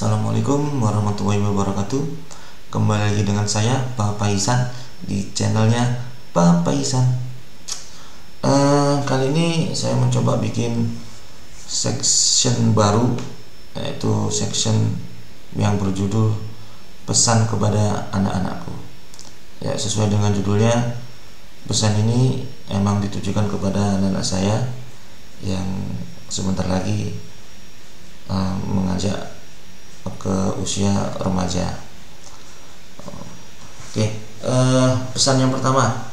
Assalamualaikum warahmatullahi wabarakatuh. Kembali lagi dengan saya Bapak Isan di channelnya Bapak Isan. Kali ini saya mencoba bikin section baru, yaitu section yang berjudul pesan kepada anak-anakku. Ya, sesuai dengan judulnya, pesan ini emang ditujukan kepada anak-anak saya yang sebentar lagi mengajak ke usia remaja. Oke, pesan yang pertama,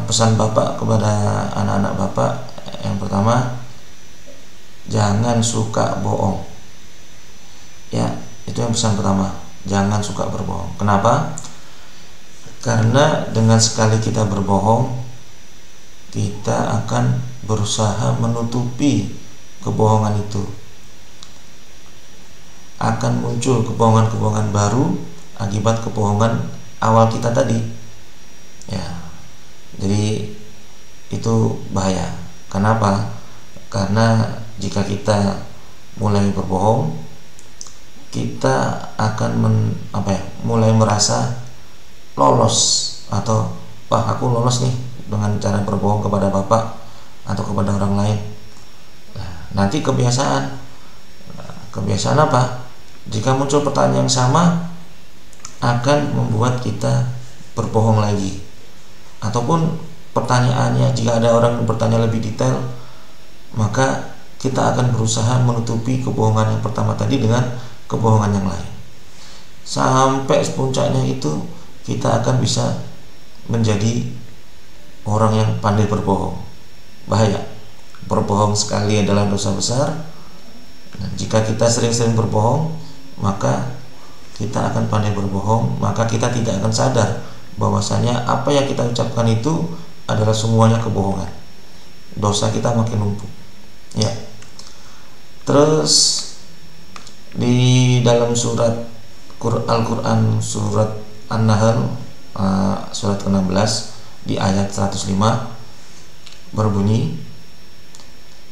pesan bapak kepada anak-anak bapak. Yang pertama, jangan suka bohong. Ya, itu yang pesan pertama, jangan suka berbohong. Kenapa? Karena dengan sekali kita berbohong, kita akan berusaha menutupi kebohongan itu. Akan muncul kebohongan-kebohongan baru akibat kebohongan awal kita tadi. Ya, jadi itu bahaya. Kenapa? Karena jika kita mulai berbohong, kita akan mulai merasa lolos, atau wah, aku lolos nih dengan cara berbohong kepada bapak atau kepada orang lain. Nah, nanti kebiasaan apa? Jika muncul pertanyaan yang sama, akan membuat kita berbohong lagi. Ataupun pertanyaannya, jika ada orang yang bertanya lebih detail, maka kita akan berusaha menutupi kebohongan yang pertama tadi dengan kebohongan yang lain. Sampai puncaknya itu, kita akan bisa menjadi orang yang pandai berbohong. Bahaya. Berbohong sekali adalah dosa besar. Nah, jika kita sering-sering berbohong, maka kita akan pandai berbohong, maka kita tidak akan sadar bahwasanya apa yang kita ucapkan itu adalah semuanya kebohongan. Dosa kita makin numpuk. Ya. Terus di dalam surat Al-Quran, surat An-Nahl, surat ke-16 di ayat 105 berbunyi,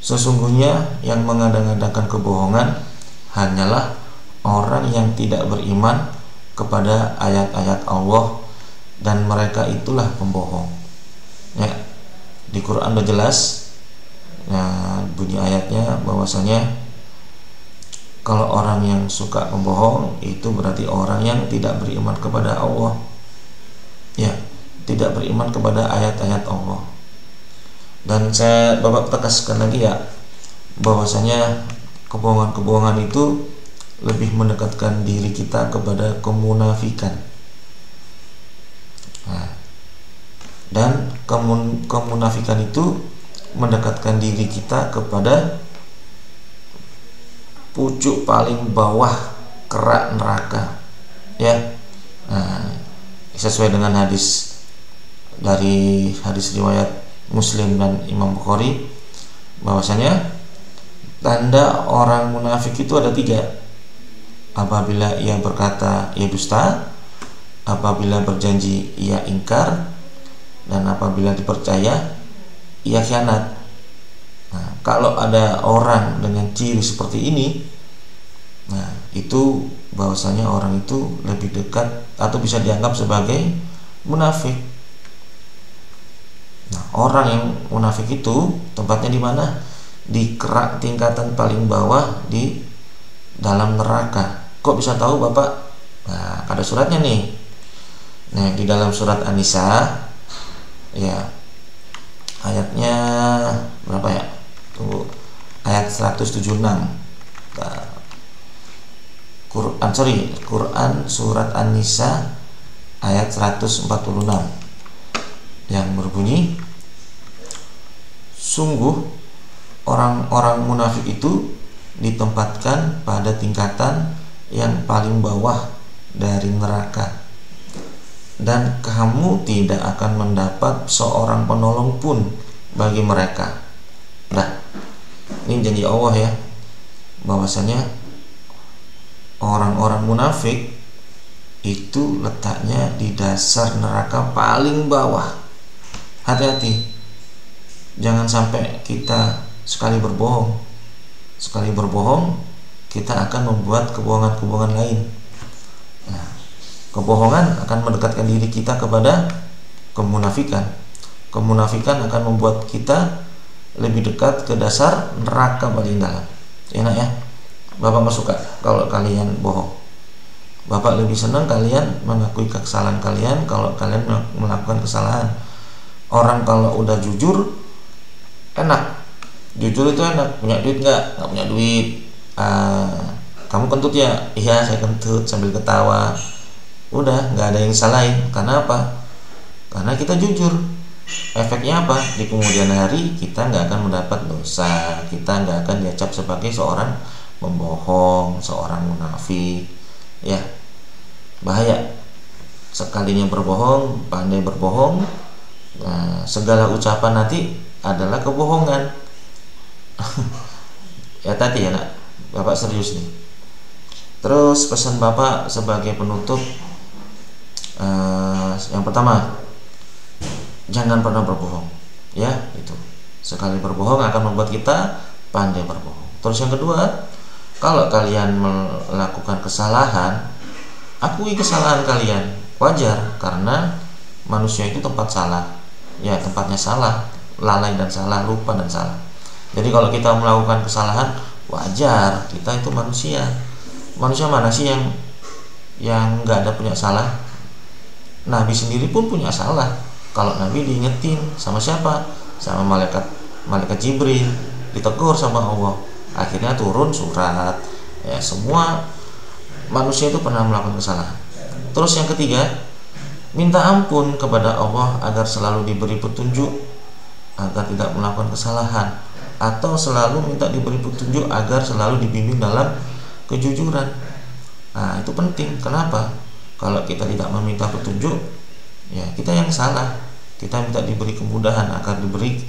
sesungguhnya yang mengada-ngadakan kebohongan hanyalah orang yang tidak beriman kepada ayat-ayat Allah, dan mereka itulah pembohong. Ya, di Quran udah jelas, bunyi ayatnya bahwasanya kalau orang yang suka membohong itu berarti orang yang tidak beriman kepada Allah. Ya, tidak beriman kepada ayat-ayat Allah. Dan saya bapak tegaskan lagi ya, bahwasanya kebohongan-kebohongan itu lebih mendekatkan diri kita kepada kemunafikan. Nah, dan kemunafikan itu mendekatkan diri kita kepada pucuk paling bawah kerak neraka. Ya, nah, sesuai dengan hadis riwayat Muslim dan Imam Bukhari, bahwasanya tanda orang munafik itu ada 3. Apabila ia berkata, ia dusta; apabila berjanji, ia ingkar; dan apabila dipercaya, ia khianat. Nah, kalau ada orang dengan ciri seperti ini, nah, itu bahwasanya orang itu lebih dekat atau bisa dianggap sebagai munafik. Nah, orang yang munafik itu tempatnya di mana? Di kerak tingkatan paling bawah di dalam neraka. Kok bisa tahu Bapak? Nah, ada suratnya nih. Nah, di dalam surat An-Nisa, ya, ayatnya berapa ya? Tunggu, ayat 176. Nah, Quran surat An-Nisa ayat 146 yang berbunyi, sungguh orang-orang munafik itu ditempatkan pada tingkatan yang paling bawah dari neraka, dan kamu tidak akan mendapat seorang penolong pun bagi mereka. Nah, ini janji Allah ya, bahwasanya orang-orang munafik itu letaknya di dasar neraka paling bawah. Hati-hati, jangan sampai kita sekali berbohong kita akan membuat kebohongan-kebohongan lain. Nah, kebohongan akan mendekatkan diri kita kepada kemunafikan. Kemunafikan akan membuat kita lebih dekat ke dasar neraka paling dalam. Enak ya? Bapak nggak suka kalau kalian bohong. Bapak lebih senang kalian mengakui kesalahan kalian kalau kalian melakukan kesalahan. Orang kalau udah jujur enak. Jujur itu enak. Punya duit nggak punya duit. Kamu kentut ya? Iya saya kentut, sambil ketawa. Udah nggak ada yang salahin. Karena apa? Karena kita jujur. Efeknya apa? Di kemudian hari kita nggak akan mendapat dosa, kita nggak akan dicap sebagai seorang pembohong, seorang munafik. Ya, bahaya. Sekalinya berbohong, pandai berbohong, segala ucapan nanti adalah kebohongan. Ya tadi ya nak, Bapak serius nih. Terus pesan Bapak sebagai penutup, yang pertama, jangan pernah berbohong, ya itu. Sekali berbohong akan membuat kita pandai berbohong. Terus yang kedua, kalau kalian melakukan kesalahan, akui kesalahan kalian, wajar karena manusia itu tempat salah, ya tempatnya salah, lalai dan salah, lupa dan salah. Jadi kalau kita melakukan kesalahan, wajar, kita itu manusia. Manusia mana sih yang nggak ada punya salah? Nabi sendiri pun punya salah. Kalau Nabi diingetin sama siapa? Sama malaikat Jibril, ditegur sama Allah. Akhirnya turun surat. Ya, semua manusia itu pernah melakukan kesalahan. Terus yang ketiga, minta ampun kepada Allah agar selalu diberi petunjuk agar tidak melakukan kesalahan, atau selalu minta diberi petunjuk agar selalu dibimbing dalam kejujuran. Nah, itu penting. Kenapa? Kalau kita tidak meminta petunjuk, ya kita yang salah. Kita minta diberi kemudahan agar diberi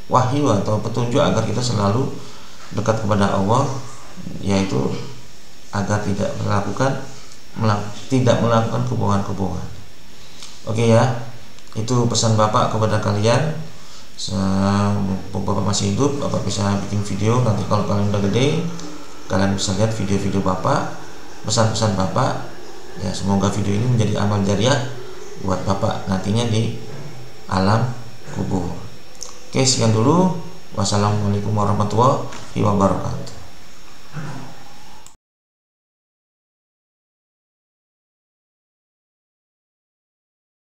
wahyu atau petunjuk agar kita selalu dekat kepada Allah, yaitu agar tidak melakukan kebohongan-kebohongan. Oke ya, itu pesan Bapak kepada kalian. Mumpung Bapak masih hidup, Bapak bisa bikin video. Nanti kalau kalian udah gede, kalian bisa lihat video-video Bapak, pesan-pesan Bapak. Ya, semoga video ini menjadi amal jariah buat Bapak nantinya di alam kubur. Oke, sekian dulu. Wassalamualaikum warahmatullahi wabarakatuh.